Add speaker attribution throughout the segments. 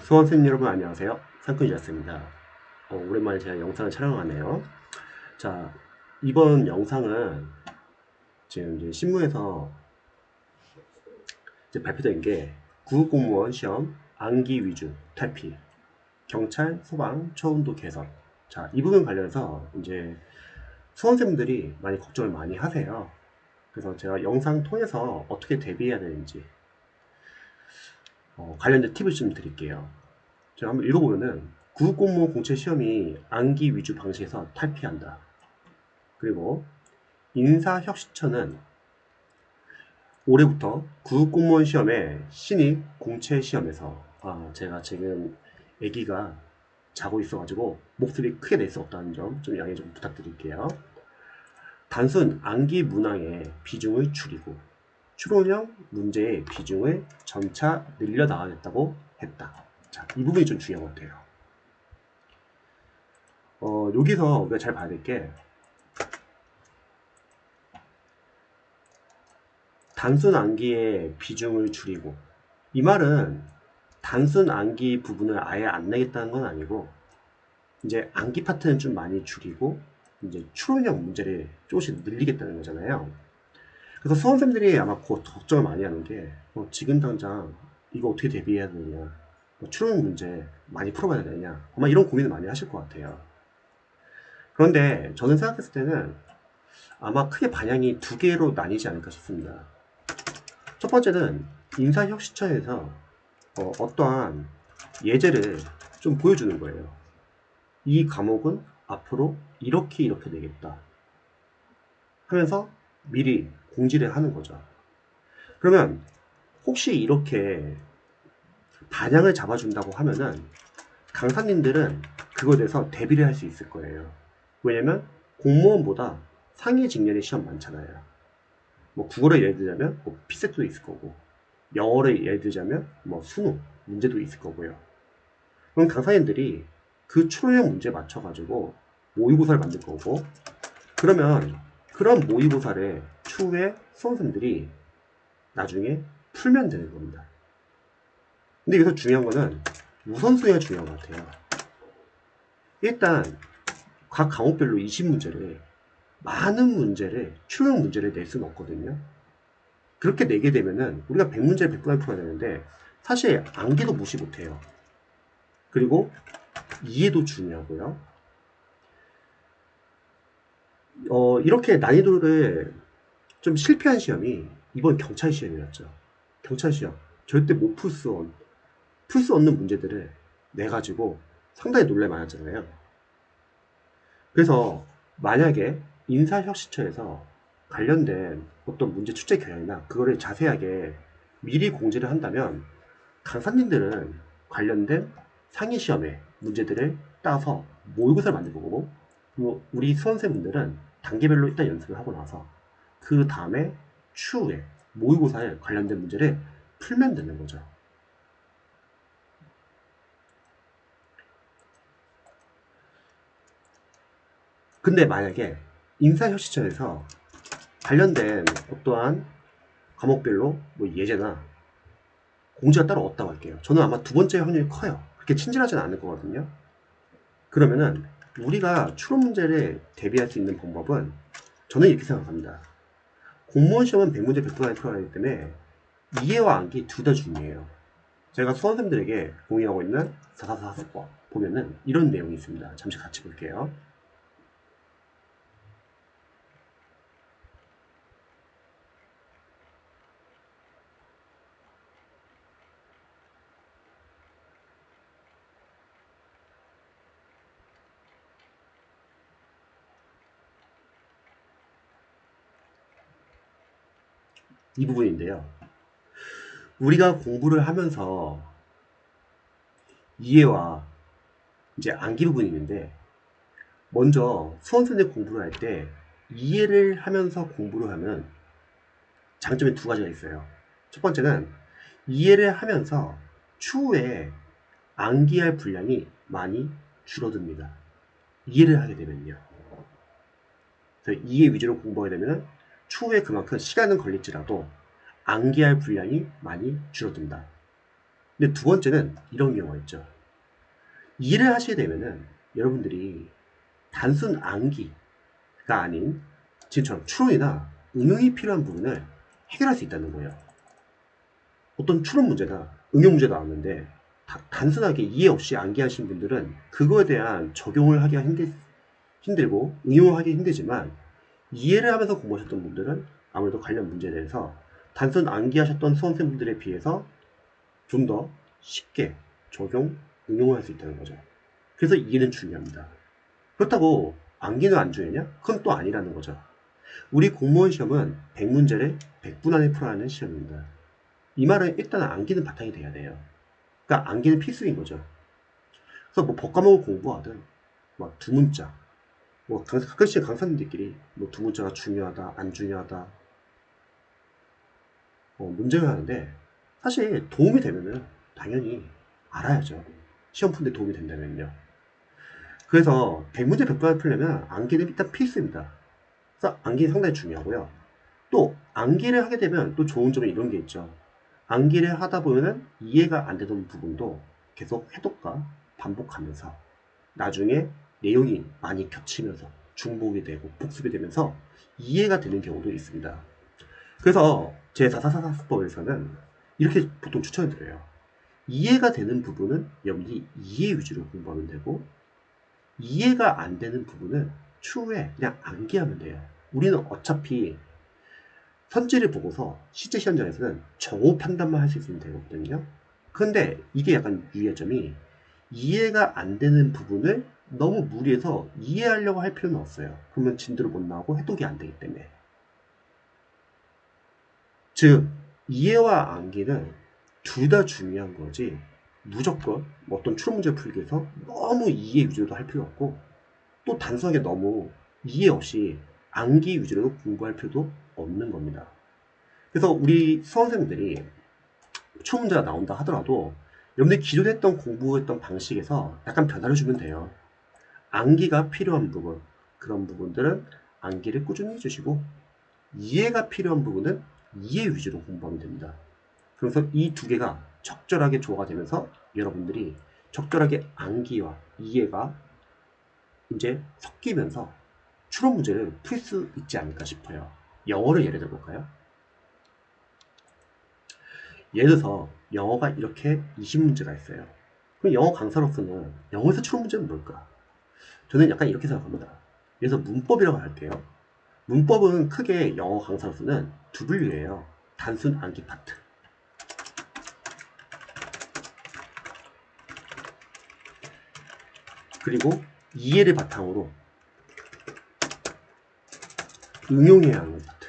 Speaker 1: 수험생 여러분 안녕하세요. 상큼이었습니다. 오랜만에 제가 영상을 촬영하네요. 자, 이번 영상은 지금 이제 신문에서 이제 발표된 게 구급공무원 시험 암기 위주 탈피, 경찰, 소방, 초운도 개선. 자, 이 부분 관련해서 이제 수험생분들이 많이 걱정을 많이 하세요. 그래서 제가 영상 통해서 어떻게 대비해야 되는지 관련된 팁을 좀 드릴게요. 제가 한번 읽어보면은 구급공무원 공채 시험이 암기 위주 방식에서 탈피한다. 그리고 인사혁신처는 올해부터 구급공무원 시험의 신입 공채 시험에서 제가 지금 아기가 자고 있어가지고 목소리 크게 낼 수 없다는 점 좀 양해 좀 부탁드릴게요. 단순 암기 문항의 비중을 줄이고 추론형 문제의 비중을 점차 늘려나가겠다고 했다. 자, 이 부분이 좀 중요한 것 같아요. 여기서 우리가 잘 봐야 될 게 단순 암기의 비중을 줄이고, 이 말은 단순 암기 부분을 아예 안 내겠다는 건 아니고 이제 암기 파트는 좀 많이 줄이고 이제 추론형 문제를 조금씩 늘리겠다는 거잖아요. 그래서 수험생들이 아마 걱정을 많이 하는 게 지금 당장 이거 어떻게 대비해야 되느냐, 추론형 문제 많이 풀어봐야 되냐, 아마 이런 고민을 많이 하실 것 같아요. 그런데 저는 생각했을 때는 아마 크게 방향이 두 개로 나뉘지 않을까 싶습니다. 첫 번째는 인사혁신처에서 어떠한 예제를 좀 보여주는 거예요. 이 과목은 앞으로 이렇게 되겠다 하면서 미리 공지를 하는 거죠. 그러면 혹시 이렇게 반향을 잡아준다고 하면은 강사님들은 그거에 대해서 대비를 할 수 있을 거예요. 왜냐면 공무원보다 상위 직렬의 시험 많잖아요. 뭐 국어를 예를 들자면 뭐 피셋도 있을 거고, 영어를 예를 들자면 뭐 수능 문제도 있을 거고요. 그럼 강사님들이 그 추론형 문제에 맞춰가지고 모의고사를 만들 거고, 그러면 그런 모의고사를 추후에 수험생들이 나중에 풀면 되는 겁니다. 근데 여기서 중요한 거는 우선순위가 중요한 것 같아요. 일단 각 과목별로 20문제를, 많은 문제를, 추론형 문제를 낼 수는 없거든요. 그렇게 내게 되면은 우리가 100문제를 100분을 풀어야 되는데 사실 암기도 무시 못해요. 그리고 이해도 중요하고요. 이렇게 난이도를 좀 실패한 시험이 이번 경찰 시험이었죠. 경찰 시험 절대 못 풀 수 없는 문제들을 내가지고 상당히 논란이 많았잖아요. 그래서 만약에 인사혁신처에서 관련된 어떤 문제 출제 경향이나 그거를 자세하게 미리 공지를 한다면 강사님들은 관련된 상위 시험의 문제들을 따서 모의고사를 만들 거고, 우리 수험생분들은 단계별로 일단 연습을 하고 나서 그 다음에 추후에 모의고사에 관련된 문제를 풀면 되는 거죠. 근데 만약에 인사혁신처에서 관련된 어떠한 과목별로 뭐 예제나 공지가 따로 없다고 할게요. 저는 아마 두 번째 확률이 커요. 그렇게 친절하지는 않을 거거든요. 그러면은 우리가 추론 문제를 대비할 수 있는 방법은 저는 이렇게 생각합니다. 공무원 시험은 100문제 100분만에 풀어야 하기 때문에 이해와 암기 둘 다 중요해요. 제가 수험생들에게 공유하고 있는 444법 보면은 이런 내용이 있습니다. 잠시 같이 볼게요. 이 부분인데요. 우리가 공부를 하면서 이해와 이제 암기 부분이 있는데, 먼저 수험생들 공부를 할 때 이해를 하면서 공부를 하면 장점이 두 가지가 있어요. 첫 번째는 이해를 하면서 추후에 암기할 분량이 많이 줄어듭니다. 이해를 하게 되면요. 그래서 이해 위주로 공부하게 되면 추후에 그만큼 시간은 걸릴지라도 암기할 분량이 많이 줄어든다. 근데 두 번째는 이런 경우가 있죠. 일을 하시게 되면은 여러분들이 단순 암기가 아닌 지금처럼 추론이나 응용이 필요한 부분을 해결할 수 있다는 거예요. 어떤 추론 문제나 응용 문제가 나왔는데 단순하게 이해 없이 암기하신 분들은 그거에 대한 적용을 하기가 힘들고 응용을 하기 힘들지만, 이해를 하면서 공부하셨던 분들은 아무래도 관련 문제에 대해서 단순 암기하셨던 수험생분들에 비해서 좀 더 쉽게 적용, 응용을 할 수 있다는 거죠. 그래서 이해는 중요합니다. 그렇다고 암기는 안 중요하냐? 그건 또 아니라는 거죠. 우리 공무원 시험은 100문제를 100분 안에 풀어야 하는 시험입니다. 이 말은 일단 암기는 바탕이 돼야 돼요. 그러니까 암기는 필수인 거죠. 그래서 뭐 법과목을 공부하든 뭐 두 문자, 뭐 가끔씩 강사님들끼리 뭐 두 문자가 중요하다, 안 중요하다 문제를 하는데, 사실 도움이 되면은 당연히 알아야죠. 시험 푸는데 도움이 된다면요. 그래서 100문제 100분을 풀려면 암기는 일단 필수입니다. 그래서 암기는 상당히 중요하고요. 또 암기를 하게 되면 또 좋은 점이 이런 게 있죠. 암기를 하다 보면은 이해가 안 되던 부분도 계속 해독과 반복하면서 나중에 내용이 많이 겹치면서 중복이 되고 복습이 되면서 이해가 되는 경우도 있습니다. 그래서 제 444사법에서는 이렇게 보통 추천을 드려요. 이해가 되는 부분은 여러분들이 이해 위주로 공부하면 되고, 이해가 안 되는 부분은 추후에 그냥 암기하면 돼요. 우리는 어차피 선지를 보고서 실제 시험장에서는 정오 판단만 할 수 있으면 되거든요. 그런데 이게 약간 유의할 점이, 이해가 안 되는 부분을 너무 무리해서 이해하려고 할 필요는 없어요. 그러면 진도를 못 나오고 해독이 안 되기 때문에. 즉, 이해와 암기는 둘 다 중요한 거지, 무조건 어떤 추론 문제 풀기 위해서 너무 이해 위주로 할 필요 없고, 또 단순하게 너무 이해 없이 암기 위주로 공부할 필요도 없는 겁니다. 그래서 우리 수험생들이 추론 문제가 나온다 하더라도 여러분들이 기존에 했던 공부했던 방식에서 약간 변화를 주면 돼요. 암기가 필요한 부분, 그런 부분들은 암기를 꾸준히 해주시고, 이해가 필요한 부분은 이해 위주로 공부하면 됩니다. 그래서 이 두 개가 적절하게 조화가 되면서 여러분들이 적절하게 암기와 이해가 이제 섞이면서 추론 문제를 풀 수 있지 않을까 싶어요. 영어를 예를 들어볼까요? 예를 들어서 영어가 이렇게 20문제가 있어요. 그럼 영어 강사로서는 영어에서 추론 문제는 뭘까? 저는 약간 이렇게 생각합니다. 그래서 문법이라고 할게요. 문법은 크게 영어 강사로서는 W예요. 단순 암기 파트. 그리고 이해를 바탕으로 응용해야 하는 파트.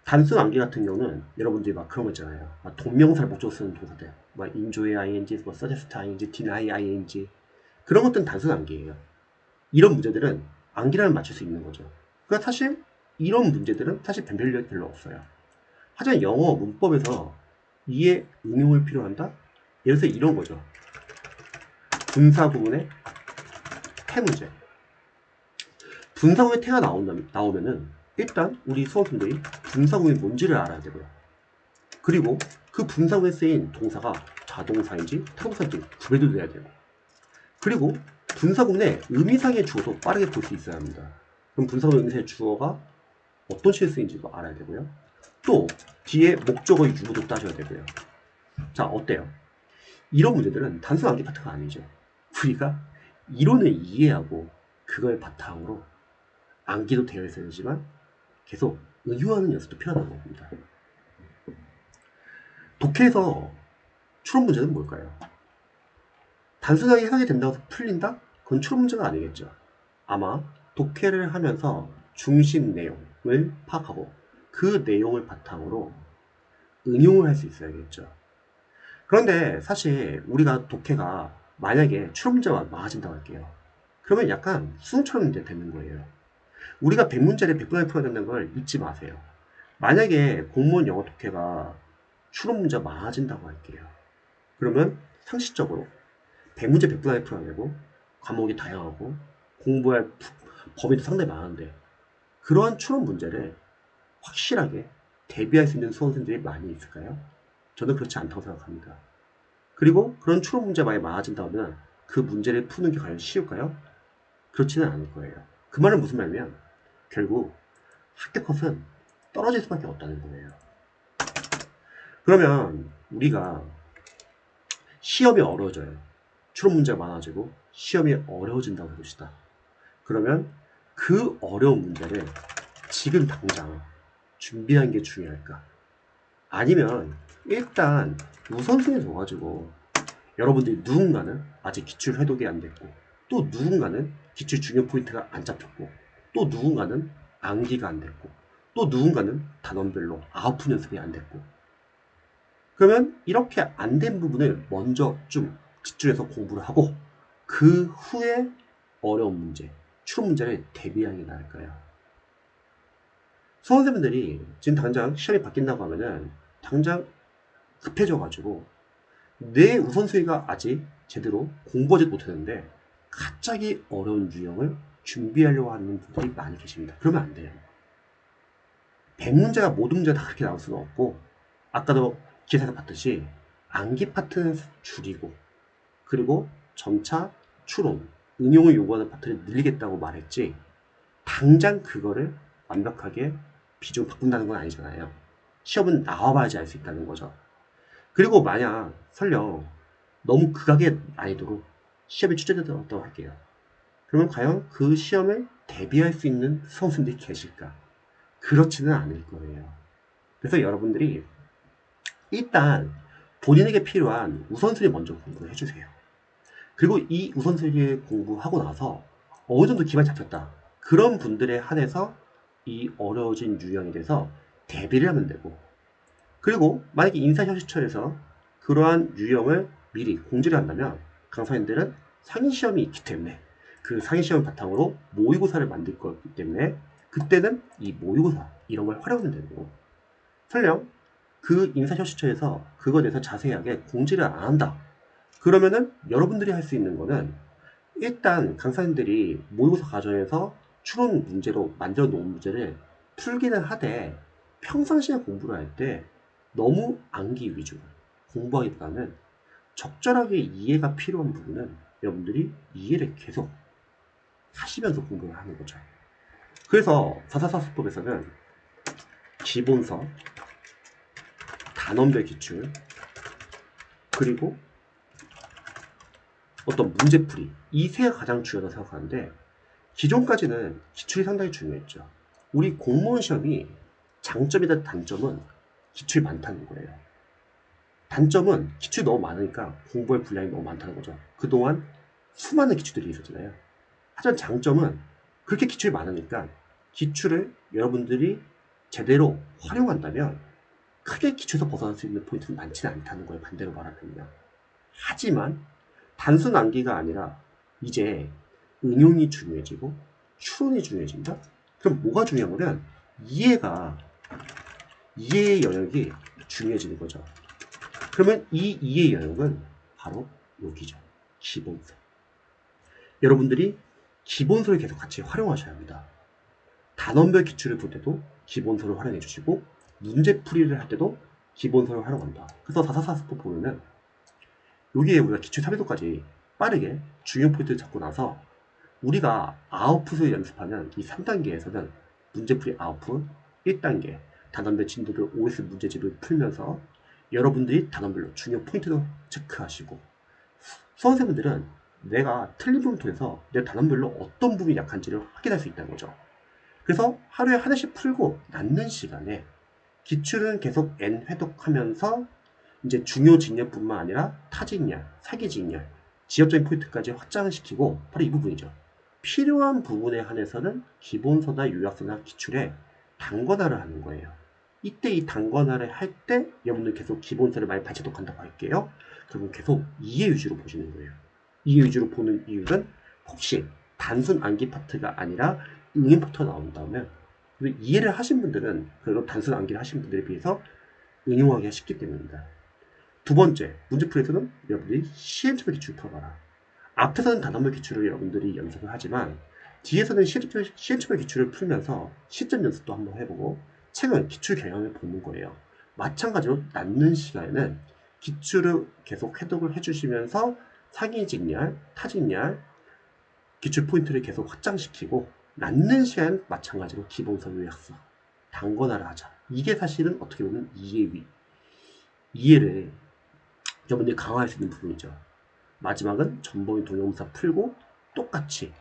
Speaker 1: 단순 암기 같은 경우는 여러분들이 막 그런 거 있잖아요. 동명사를 목적으로 쓰는 동사들. 막 enjoy ing, 뭐 suggest ing, deny ing. 그런 것들은 단순 암기예요. 이런 문제들은 암기라면 맞출 수 있는 거죠. 그러니까 사실 이런 문제들은 사실 변별력이 별로 없어요. 하지만 영어 문법에서 이해 응용을 필요한다? 예를 들어서 이런 거죠. 분사 구문의 태 문제. 분사 구문의 태가 나오면은 일단 우리 수험생들이 분사 구문이 뭔지를 알아야 되고요. 그리고 그 분사 구문에 쓰인 동사가 자동사인지 타동사인지 구별도 돼야 되고, 그리고 분사 구문의 의미상의 주어도 빠르게 볼 수 있어야 합니다. 그럼 분사 구문의 의미상의 주어가 어떤 식으로 쓰인지도 알아야 되고요. 또 뒤에 목적어의 유무도 따져야 되고요. 자, 어때요? 이런 문제들은 단순 암기 파트가 아니죠. 우리가 이론을 이해하고 그걸 바탕으로 암기도 되어 있어야 되지만 계속 응용하는 연습도 필요하다는 겁니다. 독해에서 추론 문제는 뭘까요? 단순하게 해석이 된다고 해서 풀린다? 그건 추론 문제가 아니겠죠. 아마 독해를 하면서 중심 내용을 파악하고 그 내용을 바탕으로 응용을 할 수 있어야겠죠. 그런데 사실 우리가 독해가 만약에 추론 문제가 많아진다고 할게요. 그러면 약간 수능처럼 이제 되는 거예요. 우리가 100문제를 100분에 풀어야 된다는 걸 잊지 마세요. 만약에 공무원 영어 독해가 추론 문제가 많아진다고 할게요. 그러면 상식적으로 100문제 100분 안에 풀어야 되고 과목이 다양하고 공부할 범위도 상당히 많은데, 그러한 추론 문제를 확실하게 대비할 수 있는 수험생들이 많이 있을까요? 저는 그렇지 않다고 생각합니다. 그리고 그런 추론 문제가 많이 많아진다면 그 문제를 푸는 게 과연 쉬울까요? 그렇지는 않을 거예요. 그 말은 무슨 말이냐면 결국 합격컷은 떨어질 수밖에 없다는 거예요. 그러면 우리가 시험이 어려워져요. 추론 문제가 많아지고 시험이 어려워진다고 해봅시다. 그러면 그 어려운 문제를 지금 당장 준비하는 게 중요할까? 아니면 일단 우선순위에 둬가지고 여러분들이 누군가는 아직 기출 회독이 안 됐고 또 누군가는 기출 중요 포인트가 안 잡혔고 또 누군가는 암기가 안 됐고 또 누군가는 단원별로 아웃풋 연습이 안 됐고 그러면 이렇게 안 된 부분을 먼저 좀 집중해서 공부를 하고 그 후에 어려운 문제, 추론 문제를 대비하는 게 나을까요? 수험생분들이 지금 당장 시험이 바뀐다고 하면은 당장 급해져가지고 내 우선순위가 아직 제대로 공부하지 못했는데 갑자기 어려운 유형을 준비하려고 하는 분들이 많이 계십니다. 그러면 안 돼요. 100문제가 모든 문제가 다 그렇게 나올 수는 없고 아까도 기사에서 봤듯이 암기 파트는 줄이고 그리고 점차 추론, 응용을 요구하는 파트를 늘리겠다고 말했지 당장 그거를 완벽하게 비중 바꾼다는 건 아니잖아요. 시험은 나와봐야지 알 수 있다는 거죠. 그리고 만약 설령 너무 극악의 난이도로 시험에 출제됐다고 할게요. 그러면 과연 그 시험에 대비할 수 있는 수험생들이 계실까? 그렇지는 않을 거예요. 그래서 여러분들이 일단 본인에게 필요한 우선순위 먼저 공부를 해주세요. 그리고 이 우선순위 공부하고 나서 어느 정도 기반이 잡혔다. 그런 분들에 한해서 이 어려워진 유형에 대해서 대비를 하면 되고 그리고 만약에 인사혁신처에서 그러한 유형을 미리 공지를 한다면 강사님들은 상위시험이 있기 때문에 그 상위시험 바탕으로 모의고사를 만들 거기 때문에 그때는 이 모의고사 이런 걸 활용하면 되고 설령 그 인사혁신처에서 그거에 대해서 자세하게 공지를 안 한다. 그러면은 여러분들이 할 수 있는 거는 일단 강사님들이 모의고사 과정에서 추론 문제로 만들어 놓은 문제를 풀기는 하되 평상시에 공부를 할 때 너무 암기 위주로 공부하기보다는 적절하게 이해가 필요한 부분은 여러분들이 이해를 계속 하시면서 공부를 하는 거죠. 그래서 444수법에서는 기본서, 단원별 기출, 그리고 어떤 문제풀이 이 세 가지가 가장 중요하다고 생각하는데 기존까지는 기출이 상당히 중요했죠. 우리 공무원 시험이 장점이다 단점은 기출이 많다는 거예요. 단점은 기출이 너무 많으니까 공부할 분량이 너무 많다는 거죠. 그동안 수많은 기출들이 있었잖아요. 하지만 장점은 그렇게 기출이 많으니까 기출을 여러분들이 제대로 활용한다면 크게 기출에서 벗어날 수 있는 포인트는 많지는 않다는 거예요. 반대로 말하면. 하지만 단순 암기가 아니라 이제 응용이 중요해지고 추론이 중요해진다? 그럼 뭐가 중요하냐면 이해의 영역이 중요해지는 거죠. 그러면 이 이해의 영역은 바로 여기죠. 기본서. 여러분들이 기본서를 계속 같이 활용하셔야 합니다. 단원별 기출을 볼 때도 기본서를 활용해 주시고 문제풀이를 할 때도 기본서를 활용한다. 그래서 444스포 보면은 여기에 우리가 기출 3회도까지 빠르게 중요 포인트를 잡고 나서 우리가 아웃풋을 연습하는 이 3단계에서는 문제풀이 아웃풋 1단계 단원별 진도별 OS 문제집을 풀면서 여러분들이 단원별로 중요 포인트도 체크하시고 수험생분들은 내가 틀린 부분을 통해서 내 단원별로 어떤 부분이 약한지를 확인할 수 있다는 거죠. 그래서 하루에 하나씩 풀고 남는 시간에 기출은 계속 N 회독하면서 이제 중요 직렬뿐만 아니라 타직렬, 사기직렬, 지역적인 포인트까지 확장시키고 바로 이 부분이죠. 필요한 부분에 한해서는 기본서나 요약서나 기출에 단권화를 하는 거예요. 이때 이 단권화를 할 때 여러분들 계속 기본서를 많이 발제독한다고 할게요. 그러면 계속 이해 위주로 보시는 거예요. 이해 위주로 보는 이유는 혹시 단순 암기 파트가 아니라 응용 파트가 나온다면 이해를 하신 분들은 그래도 단순 암기를 하신 분들에 비해서 응용하기가 쉽기 때문입니다. 두 번째, 문제풀이에서는 여러분들이 시행착오 기출을 풀어봐라. 앞에서는 단원별 기출을 여러분들이 연습을 하지만 뒤에서는 시행착오 기출을 풀면서 실전 연습도 한번 해보고 최근 기출 경향을 보는 거예요. 마찬가지로 낳는 시간에는 기출을 계속 해독을 해주시면서 상위 직렬, 타직렬, 기출 포인트를 계속 확장시키고 낳는 시간 마찬가지로 기본서 요약서 단권화를 하자. 이게 사실은 어떻게 보면 이해를 여러분들이 강화할 수 있는 부분이죠. 마지막은 전범위 동영사 풀고 똑같이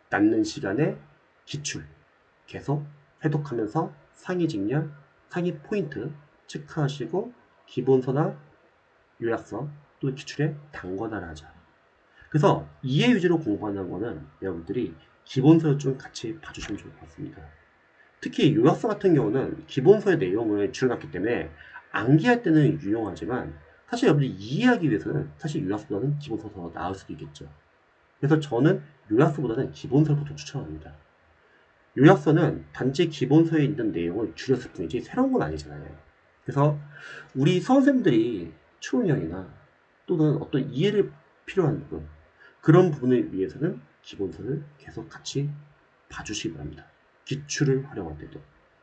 Speaker 1: 낳는 시간에 기출 계속 해독하면서 상위 직렬, 상위 포인트 체크하시고 기본서나 요약서 또 기출에 단권화를 하자. 그래서 이해 위주로 공부하는 거는 여러분들이 기본서를 좀 같이 봐주시면 좋을 것 같습니다. 특히 요약서 같은 경우는 기본서의 내용을 줄여놨기 때문에 암기할 때는 유용하지만 사실 여러분들이 이해하기 위해서는 사실 요약서보다는 기본서가 더 나을 수도 있겠죠. 그래서 저는 요약서보다는 기본서를 보통 추천합니다. 요약서는 단지 기본서에 있는 내용을 줄였을 뿐이지 새로운 건 아니잖아요. 그래서 우리 수험생들이 초음형이나 또는 어떤 이해를 필요한 부분, 그런 부분을 위해서는 기본서를 계속 같이 봐주시기 바랍니다. 기출을 활용할 때도,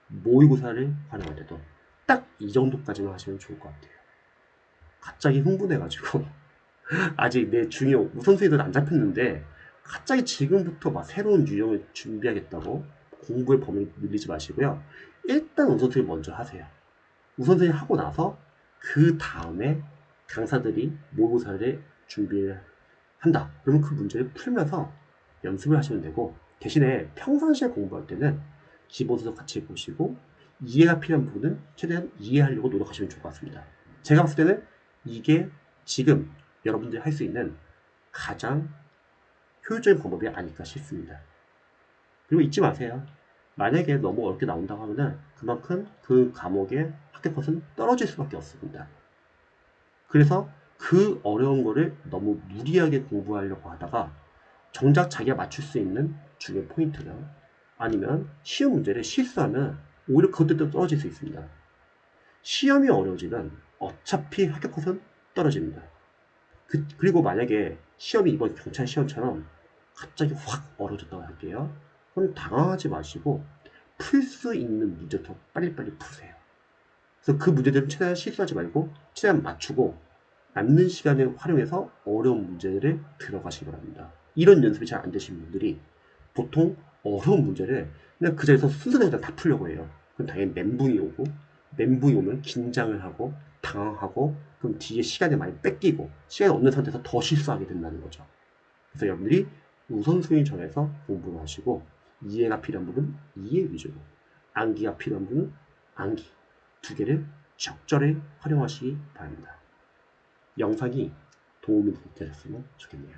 Speaker 1: 모의고사를 활용할 때도 딱 이 정도까지만 하시면 좋을 것 같아요. 갑자기 흥분해가지고 아직 내 중요 우선순위도 안 잡혔는데 갑자기 지금부터 막 새로운 유형을 준비하겠다고 공부의 범위를 늘리지 마시고요. 일단 우선순위 먼저 하세요. 우선순위 하고 나서 그 다음에 강사들이 모의고사를 준비를 한다. 그러면 그 문제를 풀면서 연습을 하시면 되고 대신에 평상시에 공부할 때는 기본서도 같이 보시고 이해가 필요한 부분은 최대한 이해하려고 노력하시면 좋을 것 같습니다. 제가 봤을 때는 이게 지금 여러분들이 할 수 있는 가장 효율적인 방법이 아닐까 싶습니다. 그리고 잊지 마세요. 만약에 너무 어렵게 나온다고 하면은 그만큼 그 과목의 합격컷은 떨어질 수밖에 없습니다. 그래서 그 어려운 거를 너무 무리하게 공부하려고 하다가 정작 자기가 맞출 수 있는 중요 포인트나 아니면 쉬운 문제를 실수하면 오히려 그것도 떨어질 수 있습니다. 시험이 어려워지면 어차피 합격컷은 떨어집니다. 그리고 만약에 시험이 이번 경찰 시험처럼 갑자기 확 어려워졌다고 할게요. 그럼 당황하지 마시고 풀 수 있는 문제부터 빨리빨리 푸세요. 그래서 그 문제들은 최대한 실수하지 말고 최대한 맞추고 남는 시간을 활용해서 어려운 문제를 들어가시기 바랍니다. 이런 연습이 잘 안 되시는 분들이 보통 어려운 문제를 그냥 그 자리에서 순서대로 다 풀려고 해요. 그럼 당연히 멘붕이 오고 멘붕이 오면 긴장을 하고 당황하고 그럼 뒤에 시간을 많이 뺏기고 시간이 없는 상태에서 더 실수하게 된다는 거죠. 그래서 여러분들이 우선순위 정해서 공부를 하시고 이해가 필요한 부분 이해 위주로 암기가 필요한 부분 암기 두 개를 적절히 활용하시기 바랍니다. 영상이 도움이 되셨으면 좋겠네요.